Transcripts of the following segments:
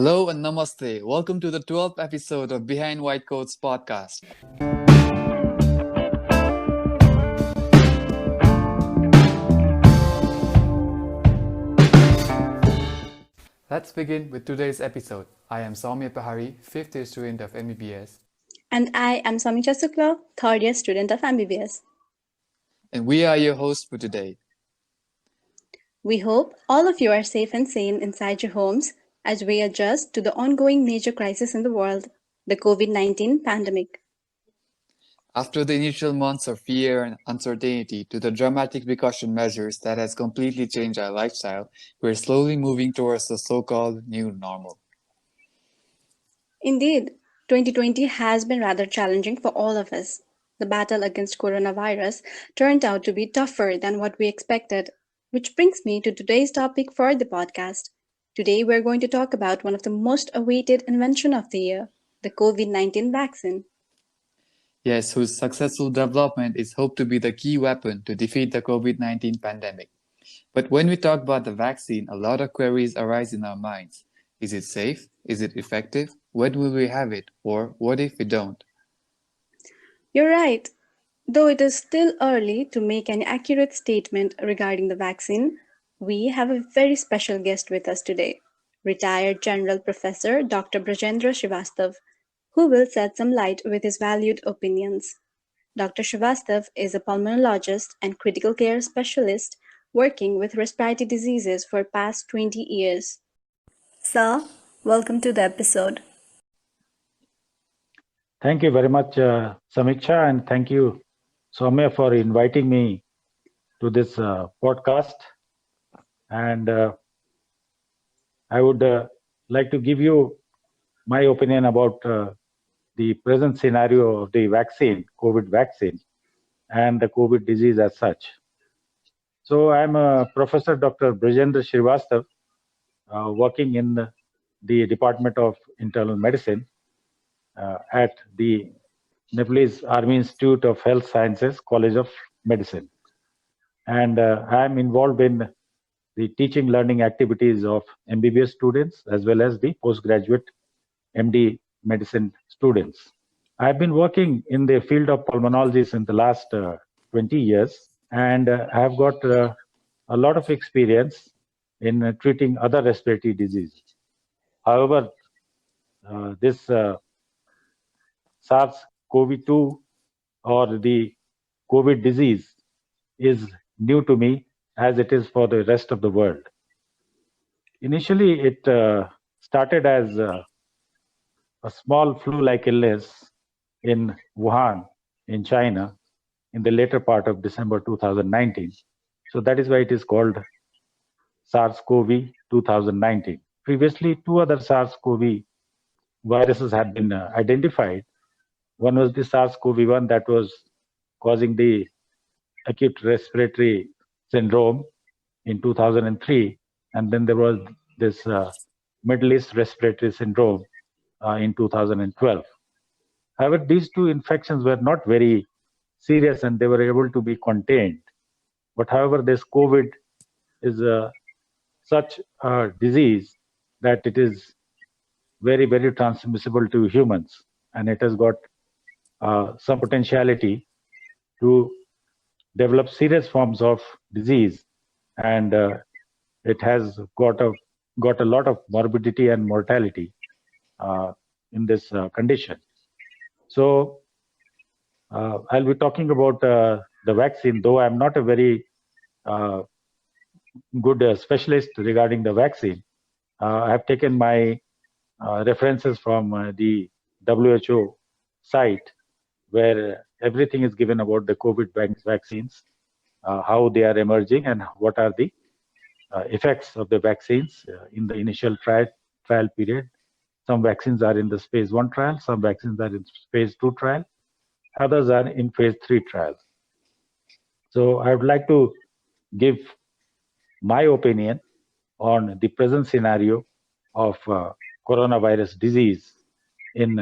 Hello and namaste. Welcome to the 12th episode of Behind White Coats podcast. Let's begin with today's episode. I am Soumya Pahari, fifth year student of MBBS, And I am Samicha Sukla, third year student of MBBS. and we are your hosts for today. We hope all of you are safe and sane inside your homes as we adjust to the ongoing major crisis in the world, the COVID-19 pandemic. After the initial months of fear and uncertainty to the dramatic precaution measures that has completely changed our lifestyle, we're slowly moving towards the so-called new normal. Indeed, 2020 has been rather challenging for all of us. The battle against coronavirus turned out to be tougher than what we expected, which brings me to today's topic for the podcast. Today we're going to talk about one of the most awaited invention of the year, the COVID-19 vaccine. Yes, whose successful development is hoped to be the key weapon to defeat the COVID-19 pandemic. But when we talk about the vaccine, a lot of queries arise in our minds. Is it safe? Is it effective? When will we have it? Or what if we don't? You're right. Though it is still early to make an accurate statement regarding the vaccine, we have a very special guest with us today, retired General Professor Dr. Brajendra Srivastav, who will shed some light with his valued opinions. Dr. Srivastav is a pulmonologist and critical care specialist working with respiratory diseases for past 20 years. Sir, welcome to the episode. Thank you very much, Samiksha, and thank you, Soumya, for inviting me to this podcast. And I would like to give you my opinion about the present scenario of the vaccine, COVID vaccine, and the COVID disease as such. So I'm Professor Dr. Brajendra Srivastav, working in the Department of Internal Medicine at the Nepalese Army Institute of Health Sciences, College of Medicine. And I'm involved in the teaching learning activities of MBBS students as well as the postgraduate MD medicine students. I've been working in the field of pulmonology since the last 20 years, and I've got a lot of experience in treating other respiratory diseases. However, this SARS-CoV-2 or the COVID disease is new to me as it is for the rest of the world. Initially, it started as a small flu-like illness in Wuhan, in China, in the later part of December 2019. So that is why it is called SARS-CoV 2019. Previously, two other SARS-CoV viruses had been identified. One was the SARS-CoV-1 that was causing the acute respiratory syndrome in 2003, and then there was this Middle East respiratory syndrome in 2012. However, these two infections were not very serious and they were able to be contained. But however, this COVID is such a disease that it is very, very transmissible to humans, and it has got some potentiality to develop serious forms of disease, and it has got a lot of morbidity and mortality in this condition. So I'll be talking about the vaccine, though I'm not a very good specialist regarding the vaccine. I have taken my references from the WHO site, where everything is given about the COVID vaccines, how they are emerging, and what are the effects of the vaccines in the initial trial period. Some vaccines are in the phase 1 trial, some vaccines are in phase 2 trial, others are in phase 3 trials. So I would like to give my opinion on the present scenario of coronavirus disease in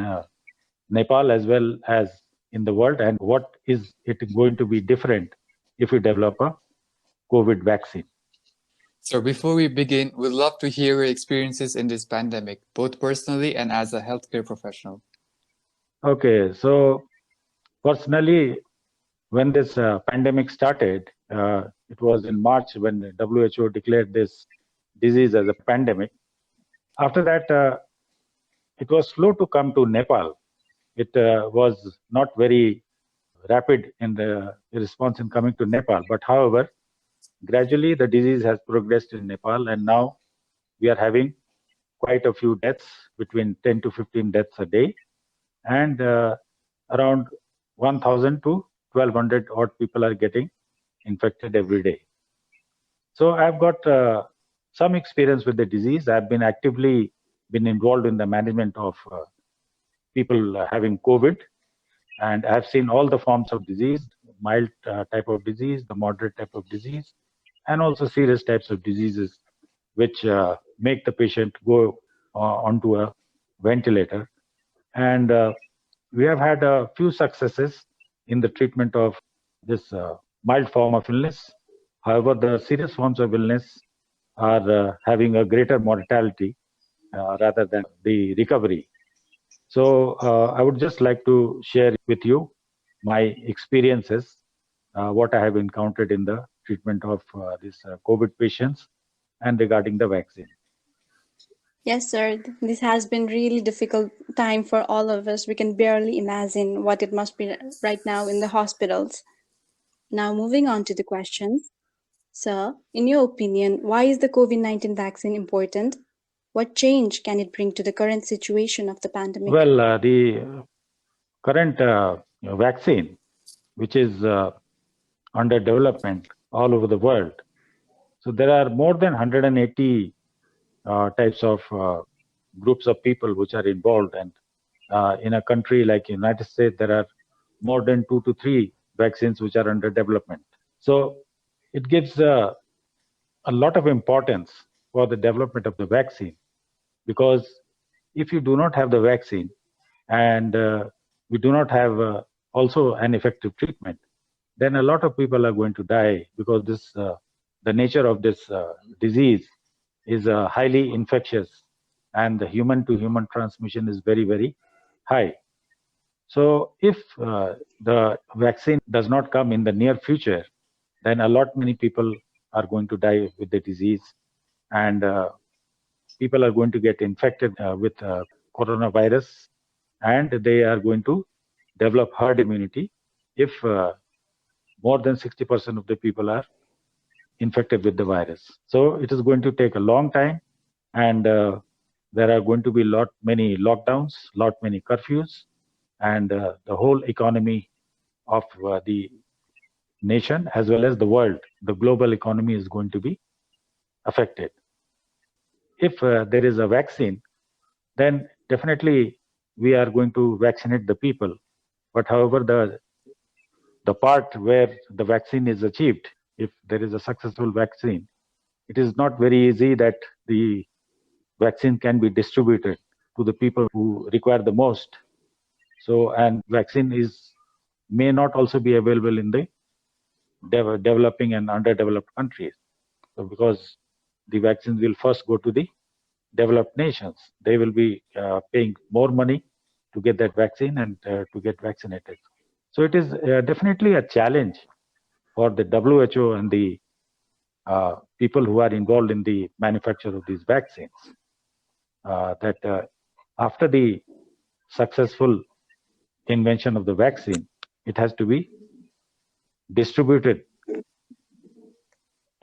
Nepal as well as in the world, and what is it going to be different if we develop a COVID vaccine. So before we begin, we'd love to hear your experiences in this pandemic, both personally and as a healthcare professional. Okay, so personally, when this pandemic started, it was in March when the WHO declared this disease as a pandemic. After that, it was slow to come to Nepal. It was not very rapid in the response in coming to Nepal. But however, gradually the disease has progressed in Nepal, and now we are having quite a few deaths, between 10 to 15 deaths a day, and around 1,000 to 1,200 odd people are getting infected every day. So I've got some experience with the disease. I've been actively involved in the management of people having COVID, and I've seen all the forms of disease: mild type of disease, the moderate type of disease, and also serious types of diseases which make the patient go onto a ventilator. And we have had a few successes in the treatment of this mild form of illness. However, the serious forms of illness are having a greater mortality rather than the recovery. So I would just like to share with you my experiences, what I have encountered in the treatment of these COVID patients and regarding the vaccine. Yes, sir. This has been really difficult time for all of us. We can barely imagine what it must be right now in the hospitals. Now, moving on to the questions. Sir, in your opinion, why is the COVID-19 vaccine important? What change can it bring to the current situation of the pandemic? Well, the current vaccine, which is under development all over the world. So there are more than 180 types of groups of people which are involved, and in a country like United States, there are more than 2 to 3 vaccines which are under development. So it gives a lot of importance for the development of the vaccine, because if you do not have the vaccine and we do not have also an effective treatment, then a lot of people are going to die, because this the nature of this disease is highly infectious, and the human to human transmission is very, very high. So if the vaccine does not come in the near future, then a lot many people are going to die with the disease, and people are going to get infected with coronavirus, and they are going to develop herd immunity if more than 60% of the people are infected with the virus. So it is going to take a long time, and there are going to be many lockdowns, many curfews, and the whole economy of the nation as well as the world, the global economy, is going to be affected. If there is a vaccine, then definitely we are going to vaccinate the people. But however, the part where the vaccine is achieved, if there is a successful vaccine, it is not very easy that the vaccine can be distributed to the people who require the most. So, and vaccine may not also be available in the developing and underdeveloped countries. So, because the vaccines will first go to the developed nations, they will be paying more money to get that vaccine and to get vaccinated. So it is definitely a challenge for the WHO and the people who are involved in the manufacture of these vaccines, that after the successful invention of the vaccine, it has to be distributed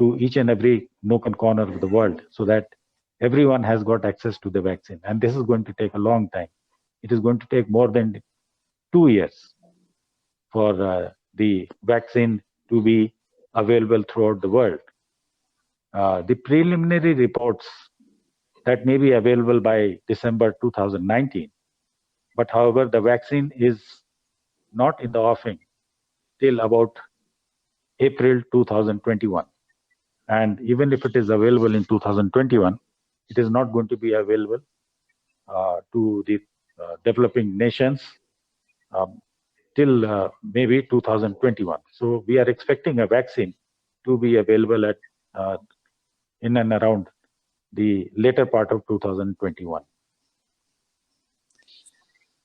to each and every nook and corner of the world, so that everyone has got access to the vaccine. And this is going to take a long time. It is going to take more than 2 years for the vaccine to be available throughout the world. The preliminary reports that may be available by December 2019, but however, the vaccine is not in the offing till about April 2021. And even if it is available in 2021, it is not going to be available to the developing nations till maybe 2021. So we are expecting a vaccine to be available at in and around the later part of 2021.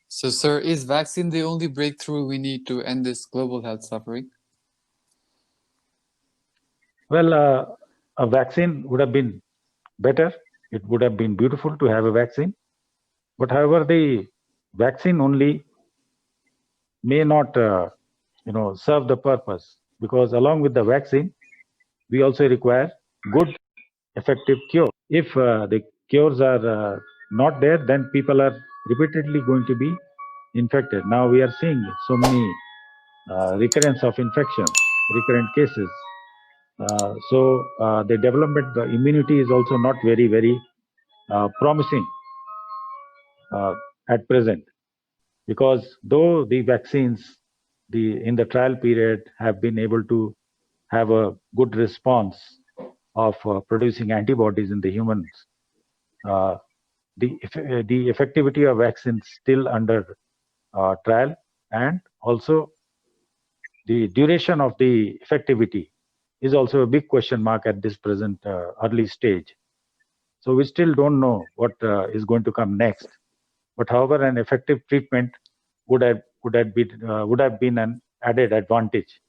So, sir, is vaccine the only breakthrough we need to end this global health suffering? Well, a vaccine would have been better. It would have been beautiful to have a vaccine. But however, the vaccine only may not serve the purpose, because along with the vaccine, we also require good, effective cure. If the cures are not there, then people are repeatedly going to be infected. Now we are seeing so many recurrence of infections, recurrent cases. So the development, the immunity is also not very, very promising at present, because though the vaccines in the trial period have been able to have a good response of producing antibodies in the humans, the effectivity of vaccines still under trial, and also the duration of the effectivity is also a big question mark at this present early stage. So we still don't know what is going to come next. But however, an effective treatment would have been an added advantage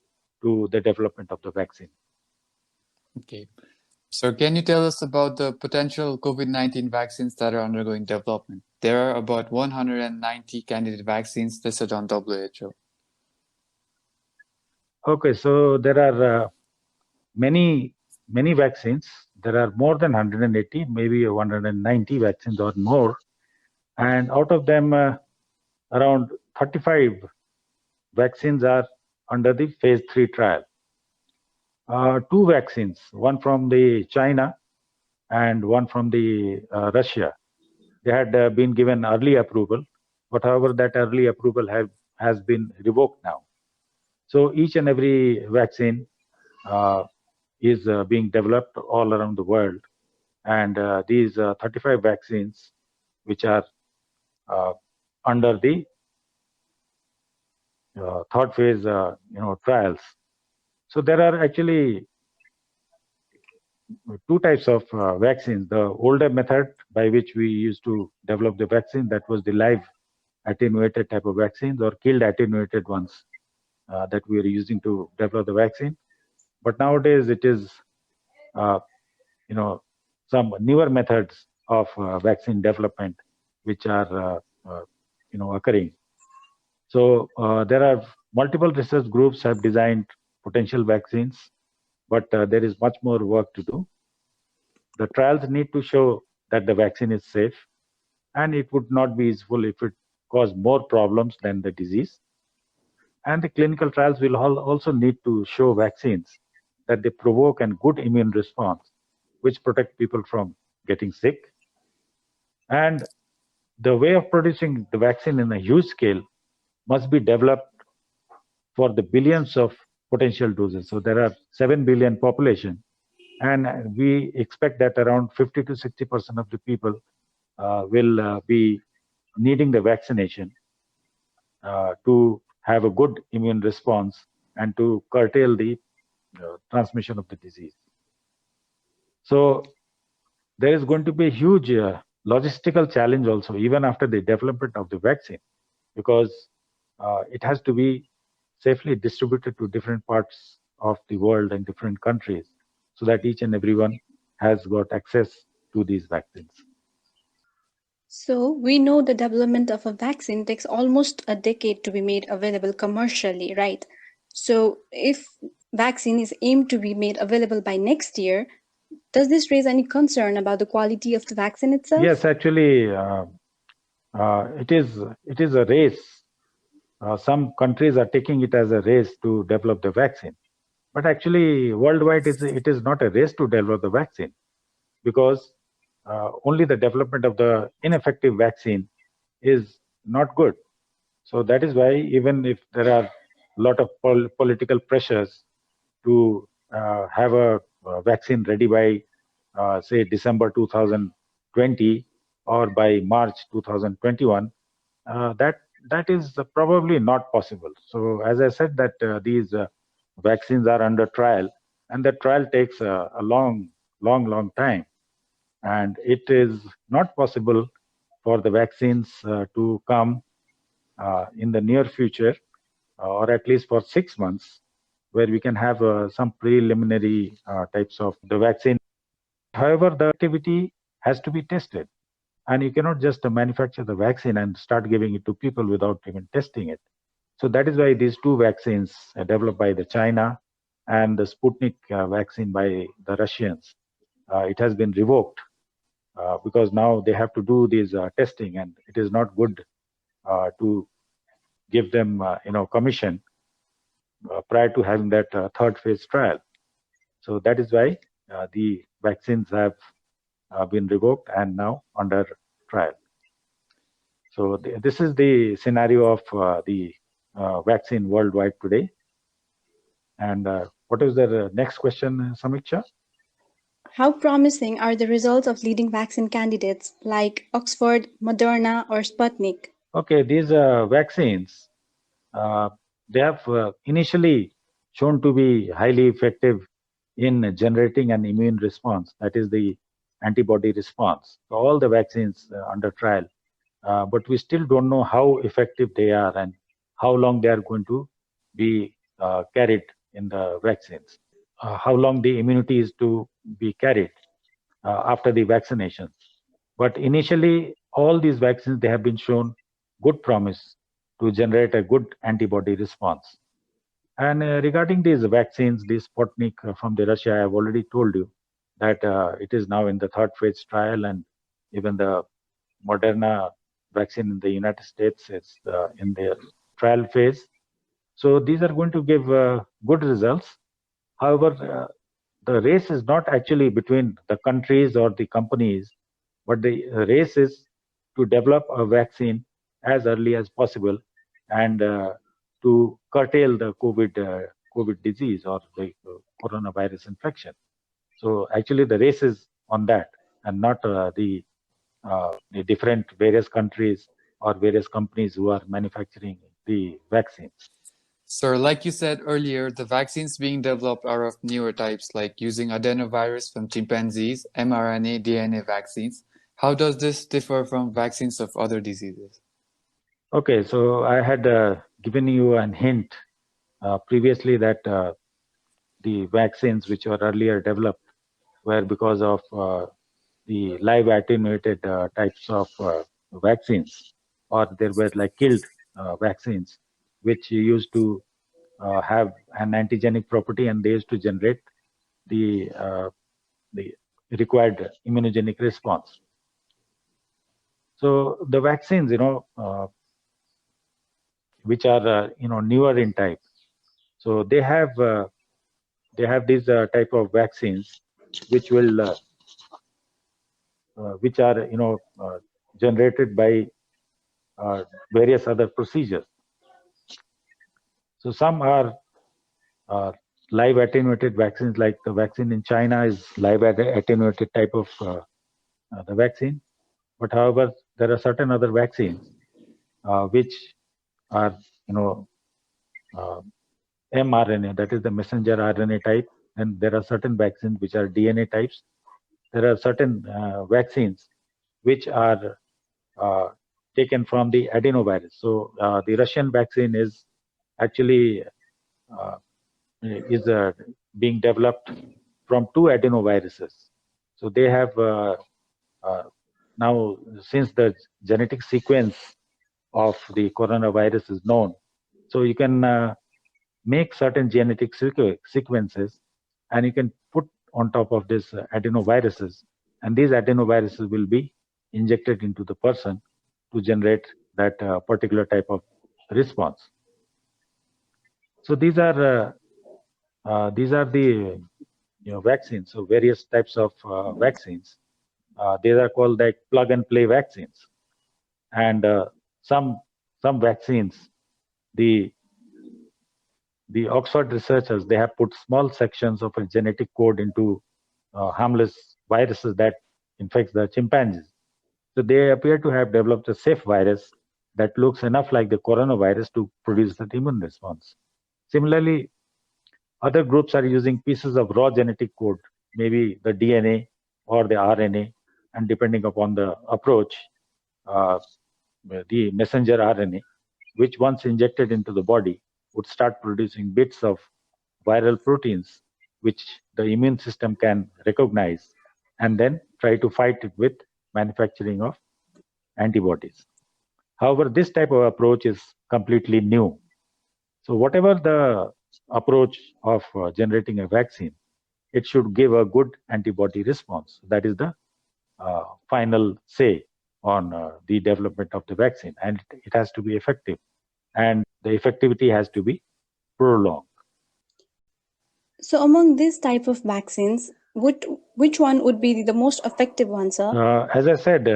to the development of the vaccine. Okay. So can you tell us about the potential COVID-19 vaccines that are undergoing development? There are about 190 candidate vaccines listed on WHO. Okay, so there are many vaccines. There are more than 180, maybe 190 vaccines or more. And out of them, around 35 vaccines are under the phase 3 trial. Two vaccines, one from the China and one from the Russia, they had been given early approval, but however that early approval has been revoked now. So each and every vaccine is being developed all around the world, and these 35 vaccines which are under the third phase trials. So there are actually two types of vaccines. The older method by which we used to develop the vaccine, that was the live attenuated type of vaccines, or killed attenuated ones that we are using to develop the vaccine. But nowadays it is some newer methods of vaccine development which are occurring. So there are multiple research groups have designed potential vaccines, but there is much more work to do. The trials need to show that the vaccine is safe, and it would not be useful if it caused more problems than the disease. And the clinical trials will also need to show vaccines that they provoke a good immune response, which protect people from getting sick. And the way of producing the vaccine in a huge scale must be developed for the billions of potential doses. So there are 7 billion population, and we expect that around 50 to 60% of the people will be needing the vaccination to have a good immune response and to curtail the transmission of the disease. So there is going to be a huge logistical challenge also, even after the development of the vaccine, because it has to be safely distributed to different parts of the world and different countries, so that each and everyone has got access to these vaccines. So we know the development of a vaccine takes almost a decade to be made available commercially, right? So if vaccine is aimed to be made available by next year, does this raise any concern about the quality of the vaccine itself? Yes, actually, it is a race. Some countries are taking it as a race to develop the vaccine, but actually, worldwide, it is not a race to develop the vaccine, because only the development of the ineffective vaccine is not good. So that is why, even if there are a lot of political pressures to have a vaccine ready by say December 2020 or by March 2021, that is probably not possible. So as I said, that these vaccines are under trial, and the trial takes a long long time, and it is not possible for the vaccines to come in the near future, or at least for 6 months, where we can have some preliminary types of the vaccine. However, the activity has to be tested, and you cannot just manufacture the vaccine and start giving it to people without even testing it. So that is why these two vaccines developed by the China and the Sputnik vaccine by the Russians, it has been revoked because now they have to do this testing, and it is not good to give them commission prior to having that third phase trial. So that is why the vaccines have been revoked and now under trial. So this is the scenario of the vaccine worldwide today. And what is the next question, Samiksha? How promising are the results of leading vaccine candidates like Oxford, Moderna, or Sputnik? Okay, these vaccines, they have initially shown to be highly effective in generating an immune response, that is the antibody response. So all the vaccines under trial, but we still don't know how effective they are and how long they are going to be carried in the vaccines, how long the immunity is to be carried after the vaccination. But initially, all these vaccines, they have been shown good promise to generate a good antibody response. And regarding these vaccines, the Sputnik from the Russia, I have already told you that it is now in the third phase trial, and even the Moderna vaccine in the United States is in the trial phase. So these are going to give good results. However, the race is not actually between the countries or the companies, but the race is to develop a vaccine as early as possible and to curtail the COVID disease or the coronavirus infection. So actually the race is on that, and not the different various countries or various companies who are manufacturing the vaccines. Sir, like you said earlier, the vaccines being developed are of newer types, like using adenovirus from chimpanzees, mRNA, DNA vaccines. How does this differ from vaccines of other diseases? Okay, so I had given you a hint previously that the vaccines which were earlier developed were because of the live attenuated types of vaccines, or there were like killed vaccines which used to have an antigenic property, and they used to generate the required immunogenic response. So the vaccines, which are newer in type, so they have these type of vaccines which will which are generated by various other procedures. So some are live attenuated vaccines, like the vaccine in China is live attenuated type of the vaccine. But however, there are certain other vaccines which are mRNA, that is the messenger RNA type, and there are certain vaccines which are DNA types. There are certain vaccines which are taken from the adenovirus. So the Russian vaccine is actually being developed from 2 adenoviruses. So they have now, since the genetic sequence of the coronavirus is known, so you can make certain genetic sequences, and you can put on top of this adenoviruses, and these adenoviruses will be injected into the person to generate that particular type of response. So these are the vaccines. So various types of vaccines. These are called like plug and play vaccines, and some vaccines, the Oxford researchers, they have put small sections of a genetic code into harmless viruses that infects the chimpanzees. So they appear to have developed a safe virus that looks enough like the coronavirus to produce that immune response. Similarly, other groups are using pieces of raw genetic code maybe the DNA or the RNA, and depending upon the approach, the messenger RNA, which once injected into the body would start producing bits of viral proteins, which the immune system can recognize and then try to fight it with manufacturing of antibodies. However, this type of approach is completely new. So whatever the approach of generating a vaccine, it should give a good antibody response. That is the final say on the development of the vaccine, and it has to be effective, and the effectivity has to be prolonged. So among these type of vaccines, which one would be the most effective one, sir? As I said,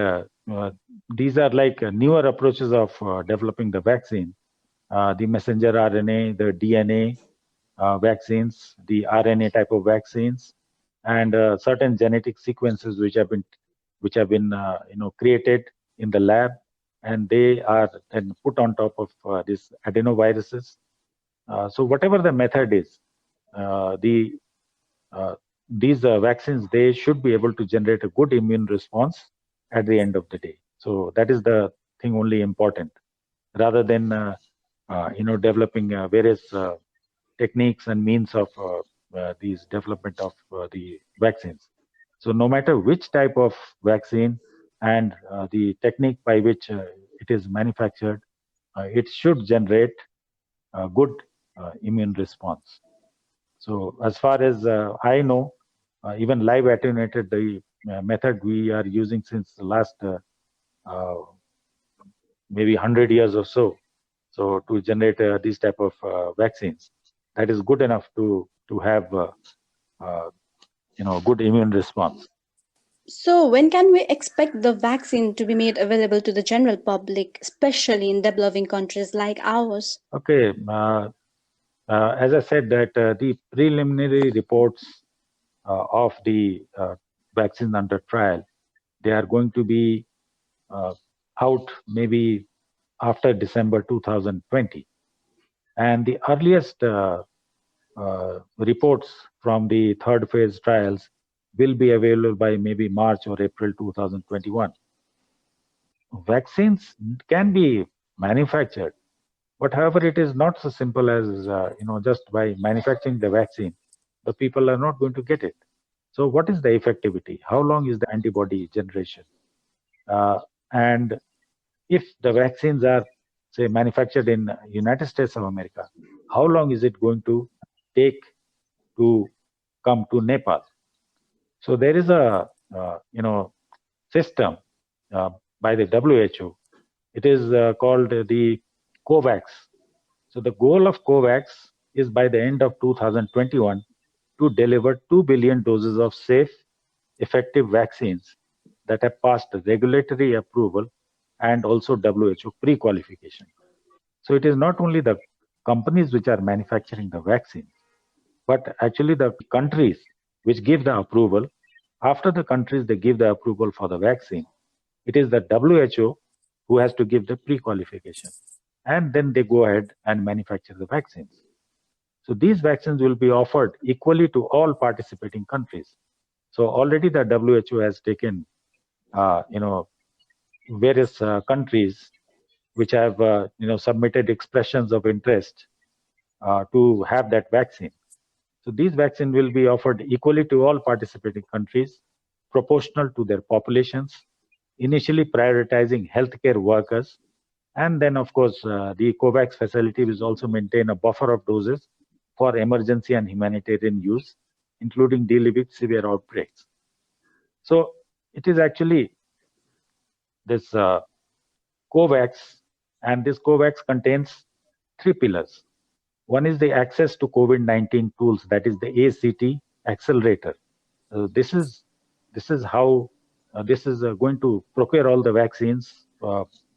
these are like newer approaches of developing the vaccine. The messenger RNA, the DNA vaccines, the RNA type of vaccines, and certain genetic sequences which have been created in the lab, and they are then put on top of these adenoviruses. So whatever the method is, these vaccines, they should be able to generate a good immune response at the end of the day. So that is the thing only important, rather than developing various techniques and means of these development of the vaccines. So no matter which type of vaccine and the technique by which it is manufactured, it should generate a good immune response. So as far as I know, even live attenuated, the method we are using since the last maybe 100 years or so, so to generate these type of vaccines, that is good enough to have good immune response. So when can we expect the vaccine to be made available to the general public, especially in developing countries like ours? Okay, as I said, that the preliminary reports of the vaccines under trial, they are going to be out maybe after December 2020. And the earliest reports from the third phase trials will be available by maybe March or April 2021. Vaccines can be manufactured, but however, it is not so simple as just by manufacturing the vaccine, the people are not going to get it. So what is the effectivity? How long is the antibody generation? And if the vaccines are, say, manufactured in United States of America, how long is it going to take to come to Nepal? So there is a system by the WHO. It is called the COVAX. So the goal of COVAX is by the end of 2021 to deliver 2 billion doses of safe, effective vaccines that have passed regulatory approval and also WHO pre-qualification. So it is not only the companies which are manufacturing the vaccine, but actually the countries which give the approval. After the countries, they give the approval for the vaccine, it is the WHO who has to give the pre-qualification. And then they go ahead and manufacture the vaccines. So these vaccines will be offered equally to all participating countries. So already the WHO has taken, various countries which have, submitted expressions of interest to have that vaccine. So these vaccines will be offered equally to all participating countries, proportional to their populations, initially prioritizing healthcare workers. And then, of course, the COVAX facility will also maintain a buffer of doses for emergency and humanitarian use, including dealing with severe outbreaks. So it is actually this COVAX, and this COVAX contains 3 pillars. One is the access to COVID-19 tools, that is the ACT accelerator. This is how this is going to procure all the vaccines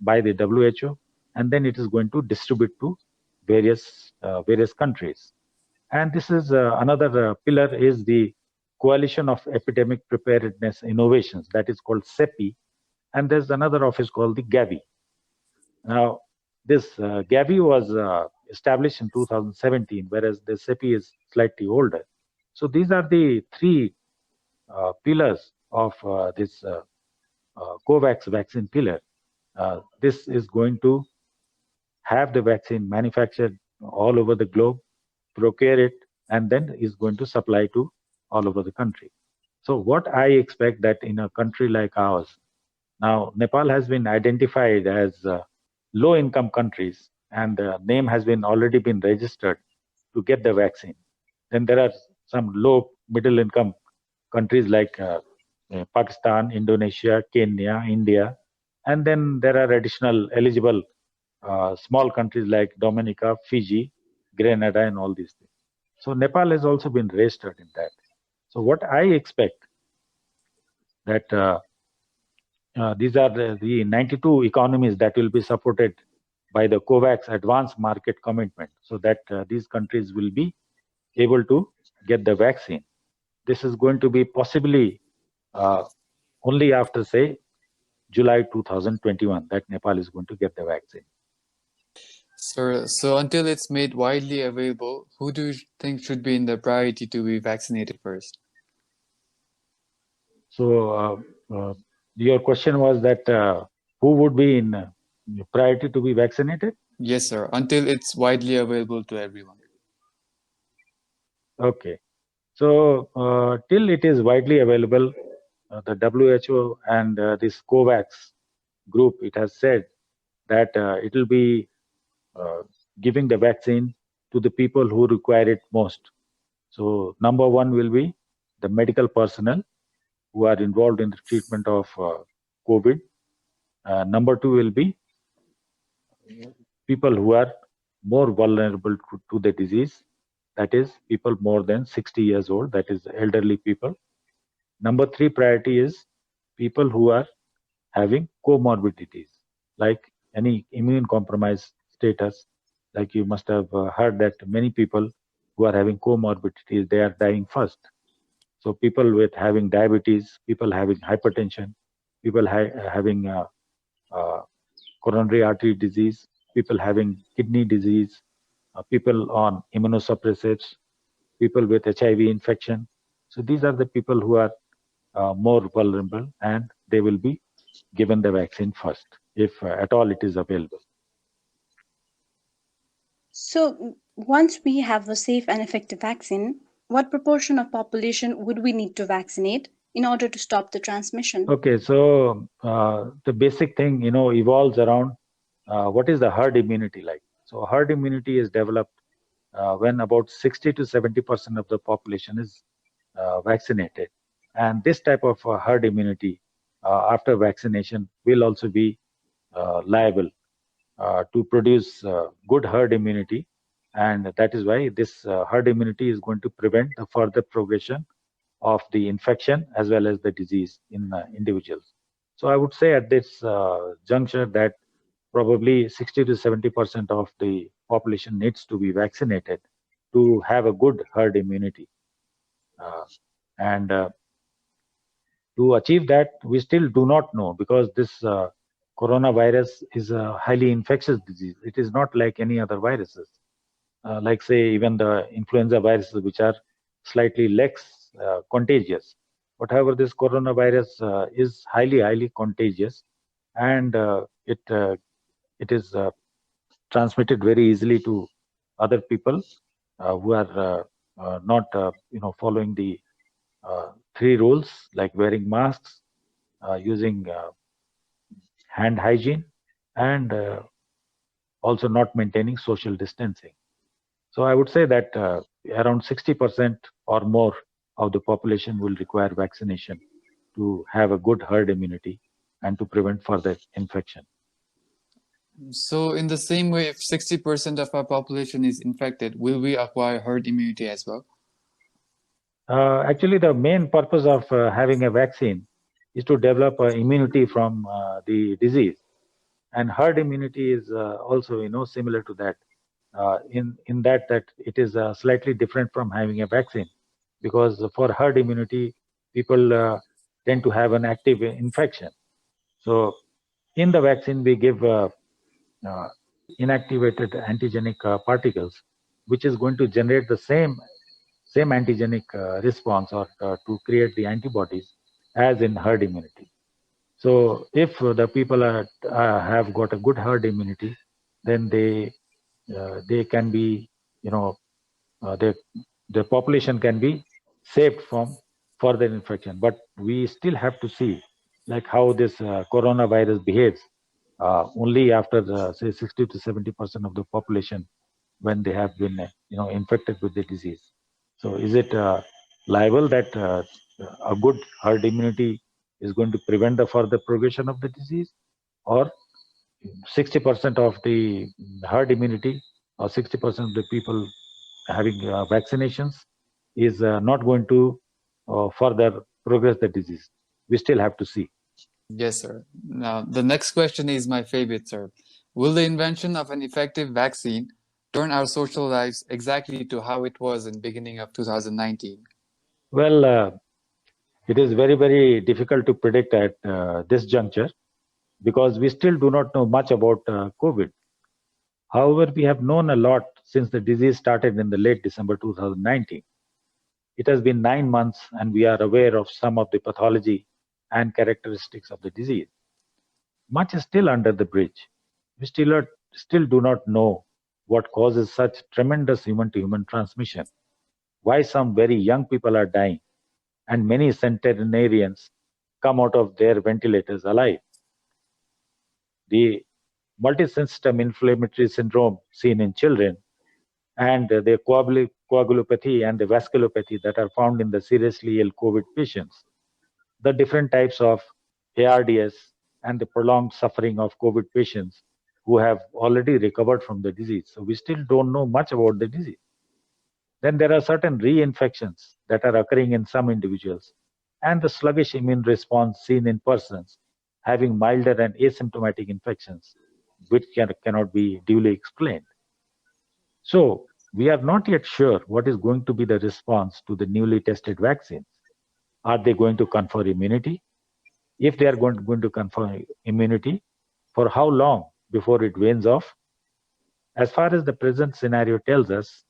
by the WHO, and then it is going to distribute to various countries. And this is another pillar is the Coalition of Epidemic Preparedness Innovations, that is called CEPI, and there's another office called the Gavi. Now, this Gavi was established in 2017, whereas the CEPI is slightly older. So these are the 3 pillars of this COVAX vaccine pillar. This is going to have the vaccine manufactured all over the globe, procure it, and then is going to supply to all over the country. So what I expect that in a country like ours, now Nepal has been identified as low-income countries, and the name has been already been registered to get the vaccine. Then there are some low middle-income countries like Pakistan, Indonesia, Kenya, India, and then there are additional eligible small countries like Dominica, Fiji, Grenada, and all these things. So Nepal has also been registered in that. So what I expect that these are the 92 economies that will be supported by the COVAX advanced market commitment, so that these countries will be able to get the vaccine. This is going to be possibly only after, say, July 2021 that Nepal is going to get the vaccine. So until it's made widely available, who do you think should be in the priority to be vaccinated first? So your question was that who would be in priority to be vaccinated? Yes, sir. Until it's widely available to everyone. Okay. So till it is widely available, the WHO and this COVAX group, it has said that it will be giving the vaccine to the people who require it most. So number one will be the medical personnel who are involved in the treatment of COVID. Number two will be people who are more vulnerable to the disease, that is people more than 60 years old, that is elderly people. Number three priority is people who are having comorbidities, like any immune compromised status. Like you must have heard that many people who are having comorbidities, they are dying first. So people with having diabetes, people having hypertension, people having coronary artery disease, people having kidney disease, people on immunosuppressants, people with HIV infection. So these are the people who are more vulnerable, and they will be given the vaccine first, if at all it is available. So once we have a safe and effective vaccine, what proportion of population would we need to vaccinate in order to stop the transmission? Okay, so the basic thing, evolves around what is the herd immunity like. So herd immunity is developed when about 60 to 70% of the population is vaccinated. And this type of herd immunity after vaccination will also be liable to produce good herd immunity. And that is why this herd immunity is going to prevent the further progression of the infection as well as the disease in individuals. So I would say at this juncture that probably 60 to 70% of the population needs to be vaccinated to have a good herd immunity. And to achieve that, we still do not know, because this coronavirus is a highly infectious disease. It is not like any other viruses. Like say even the influenza viruses, which are slightly less contagious. But however, this coronavirus is highly contagious, and it is transmitted very easily to other people who are not following the 3 rules, like wearing masks, using hand hygiene, and also not maintaining social distancing. So I would say that around 60% or more of the population will require vaccination to have a good herd immunity and to prevent further infection. So in the same way, if 60% of our population is infected, will we acquire herd immunity as well? Actually, the main purpose of having a vaccine is to develop immunity from the disease. And herd immunity is also, similar to that. In that it is slightly different from having a vaccine, because for herd immunity, people tend to have an active infection. So in the vaccine, we give inactivated antigenic particles, which is going to generate the same same antigenic response or to create the antibodies as in herd immunity. So if the people have got a good herd immunity, then they can be, you know, the population can be saved from further infection. But we still have to see like how this coronavirus behaves only after say 60 to 70% of the population when they have been infected with the disease. So is it liable that a good herd immunity is going to prevent the further progression of the disease, or 60% of the herd immunity or 60% of the people having vaccinations is not going to further progress the disease? We still have to see. Yes, sir. Now, the next question is my favorite, sir. Will the invention of an effective vaccine turn our social lives exactly to how it was in beginning of 2019? Well, it is very, very difficult to predict at this juncture because we still do not know much about COVID. However, we have known a lot since the disease started in the late December 2019. It has been 9 months and we are aware of some of the pathology and characteristics of the disease. Much is still under the bridge. We still do not know what causes such tremendous human-to-human transmission, why some very young people are dying, and many centenarians come out of their ventilators alive. The multisystem inflammatory syndrome seen in children and the coagulopathy and the vasculopathy that are found in the seriously ill COVID patients, the different types of ARDS and the prolonged suffering of COVID patients who have already recovered from the disease. So we still don't know much about the disease. Then there are certain reinfections that are occurring in some individuals and the sluggish immune response seen in persons having milder and asymptomatic infections, which cannot be duly explained. So we are not yet sure what is going to be the response to the newly tested vaccines. Are they going to confer immunity? If they are going to confer immunity, for how long before it wanes off? As far as the present scenario tells us,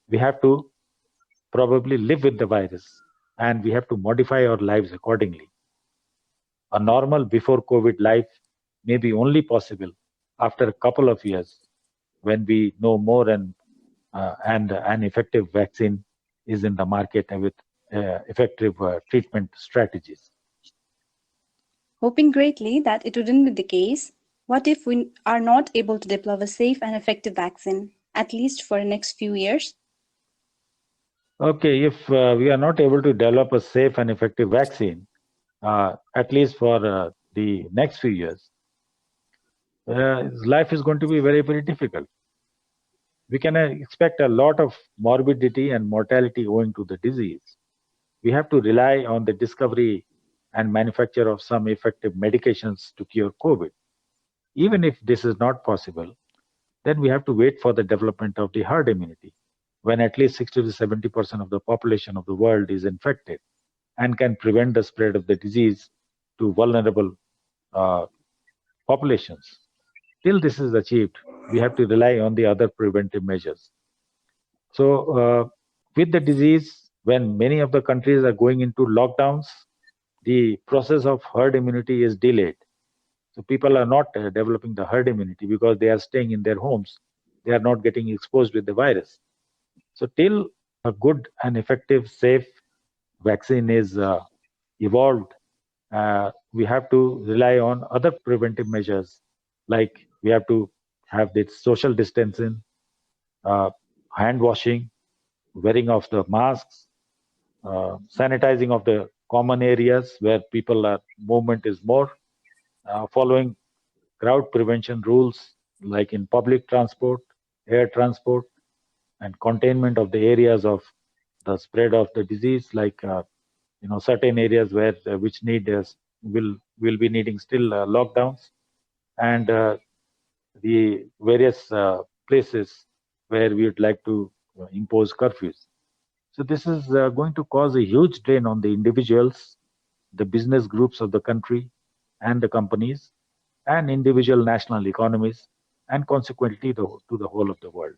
we have to probably live with the virus and we have to modify our lives accordingly. A normal before COVID life may be only possible after a couple of years when we know more and an effective vaccine is in the market and with effective treatment strategies. Hoping greatly that it wouldn't be the case, what if we are not able to develop a safe and effective vaccine, at least for the next few years? Okay, if we are not able to develop a safe and effective vaccine, at least for the next few years, life is going to be very, very difficult. We can expect a lot of morbidity and mortality owing to the disease. We have to rely on the discovery and manufacture of some effective medications to cure COVID. Even if this is not possible, then we have to wait for the development of the herd immunity, when at least 60 to 70% of the population of the world is infected and can prevent the spread of the disease to vulnerable populations. Till this is achieved, we have to rely on the other preventive measures. So with the disease, when many of the countries are going into lockdowns, the process of herd immunity is delayed. So people are not developing the herd immunity because they are staying in their homes. They are not getting exposed with the virus. So till a good and effective, safe vaccine is evolved, we have to rely on other preventive measures, like we have to have the social distancing, hand washing, wearing of the masks, sanitizing of the common areas where movement is more, following crowd prevention rules like in public transport, air transport, and containment of the areas of the spread of the disease, like certain areas where which will be needing still lockdowns, and the various places where we would like to impose curfews. So this is going to cause a huge drain on the individuals, the business groups of the country, and the companies, and individual national economies, and consequently to the whole of the world.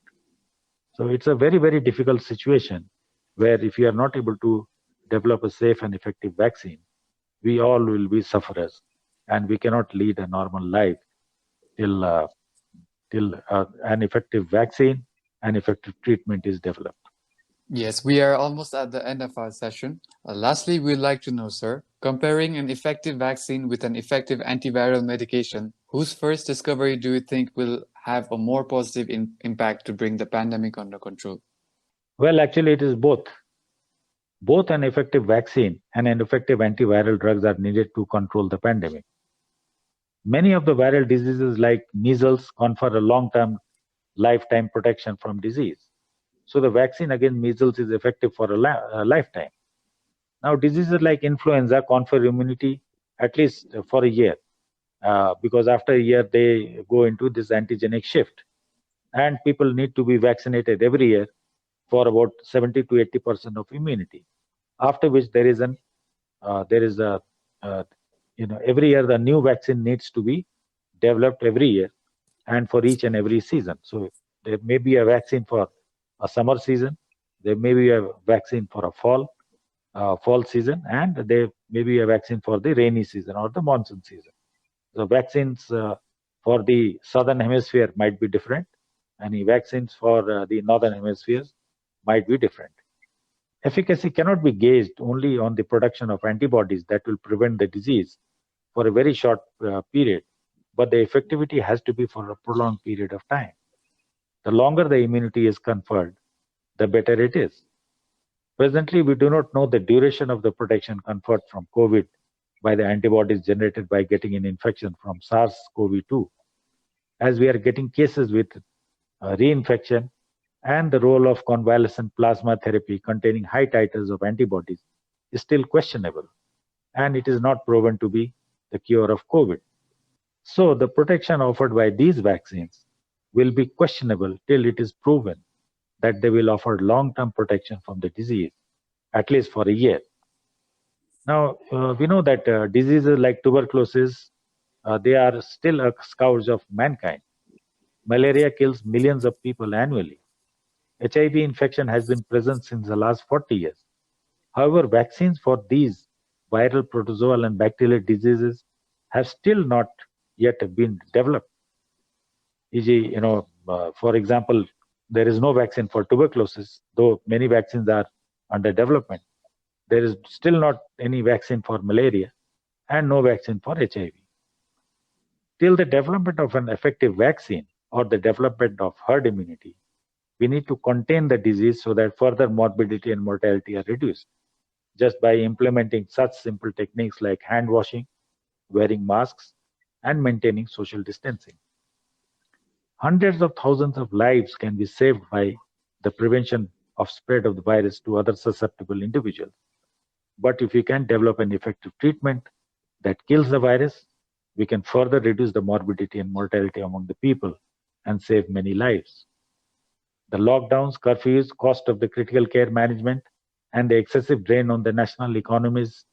So it's a very, very difficult situation. where if you are not able to develop a safe and effective vaccine, we all will be sufferers, and we cannot lead a normal life till an effective vaccine and effective treatment is developed. Yes, we are almost at the end of our session. Lastly, we'd like to know, sir, comparing an effective vaccine with an effective antiviral medication, whose first discovery do you think will have a more positive impact to bring the pandemic under control? Well, actually, it is both. Both an effective vaccine and an effective antiviral drugs are needed to control the pandemic. Many of the viral diseases like measles confer a long-term lifetime protection from disease. So the vaccine against measles is effective for a lifetime. Now, diseases like influenza confer immunity at least for a year, because after a year they go into this antigenic shift, and people need to be vaccinated every year for about 70 to 80% of immunity. After which there is a every year the new vaccine needs to be developed every year and for each and every season. So there may be a vaccine for a summer season, there may be a vaccine for a fall season, and there may be a vaccine for the rainy season or the monsoon season. The vaccines for the southern hemisphere might be different, and the vaccines for the northern hemispheres might be different. Efficacy cannot be gauged only on the production of antibodies that will prevent the disease for a very short period, but the effectivity has to be for a prolonged period of time. The longer the immunity is conferred, the better it is. Presently, we do not know the duration of the protection conferred from COVID by the antibodies generated by getting an infection from SARS-CoV-2. As we are getting cases with reinfection, and the role of convalescent plasma therapy containing high titers of antibodies is still questionable, and it is not proven to be the cure of COVID. So the protection offered by these vaccines will be questionable till it is proven that they will offer long-term protection from the disease, at least for a year. Now, we know that diseases like tuberculosis, they are still a scourge of mankind. Malaria kills millions of people annually. HIV infection has been present since the last 40 years. However, vaccines for these viral, protozoal, and bacterial diseases have still not yet been developed. E.g., for example, there is no vaccine for tuberculosis, though many vaccines are under development. There is still not any vaccine for malaria and no vaccine for HIV. Till the development of an effective vaccine or the development of herd immunity, we need to contain the disease so that further morbidity and mortality are reduced, just by implementing such simple techniques like hand washing, wearing masks, and maintaining social distancing. Hundreds of thousands of lives can be saved by the prevention of spread of the virus to other susceptible individuals. But if we can develop an effective treatment that kills the virus, we can further reduce the morbidity and mortality among the people and save many lives. The lockdowns, curfews, cost of the critical care management, and the excessive drain on the national economies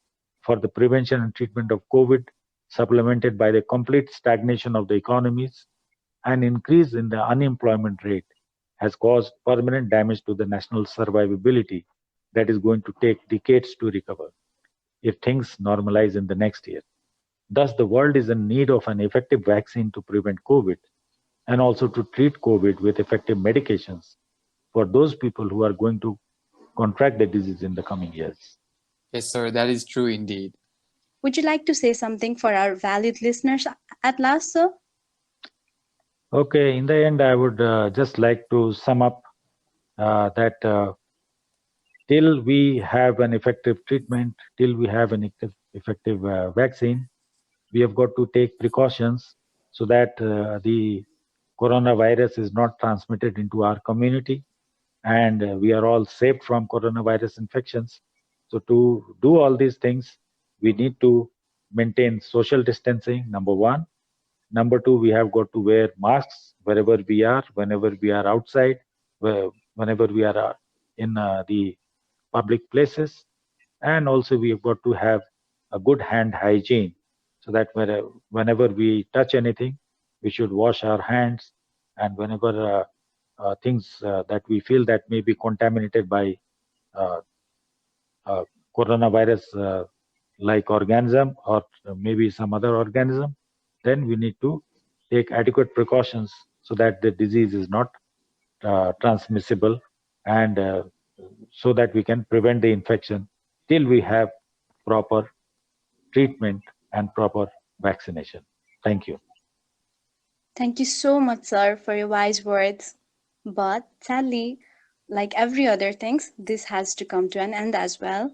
for the prevention and treatment of COVID, supplemented by the complete stagnation of the economies and increase in the unemployment rate, has caused permanent damage to the national survivability that is going to take decades to recover if things normalize in the next year. Thus, the world is in need of an effective vaccine to prevent COVID and also to treat COVID with effective medications for those people who are going to contract the disease in the coming years. Yes, sir, that is true indeed. Would you like to say something for our valued listeners at last, sir? Okay, in the end, I would just like to sum up that till we have an effective treatment, till we have an effective vaccine, we have got to take precautions so that the coronavirus is not transmitted into our community, and we are all saved from coronavirus infections. So to do all these things, we need to maintain social distancing, number one. Number two, we have got to wear masks wherever we are, whenever we are outside, whenever we are in the public places. And also we have got to have a good hand hygiene so that whenever we touch anything, we should wash our hands. And whenever things that we feel that may be contaminated by coronavirus like organism or maybe some other organism, then we need to take adequate precautions so that the disease is not transmissible, and so that we can prevent the infection till we have proper treatment and proper vaccination. Thank you. Thank you so much, sir, for your wise words. But sadly, like every other things, this has to come to an end as well.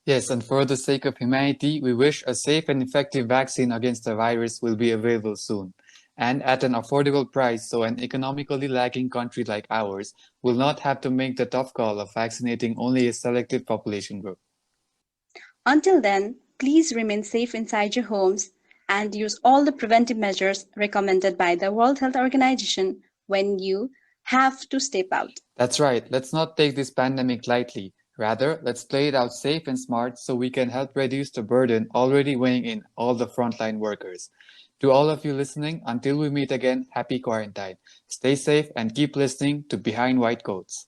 Yes, and for the sake of humanity, we wish a safe and effective vaccine against the virus will be available soon, and at an affordable price, so an economically lagging country like ours will not have to make the tough call of vaccinating only a selected population group. Until then, please remain safe inside your homes and use all the preventive measures recommended by the World Health Organization when you have to step out. That's right, let's not take this pandemic lightly. Rather, let's play it out safe and smart so we can help reduce the burden already weighing in all the frontline workers. To all of you listening, until we meet again, happy quarantine. Stay safe and keep listening to Behind White Coats.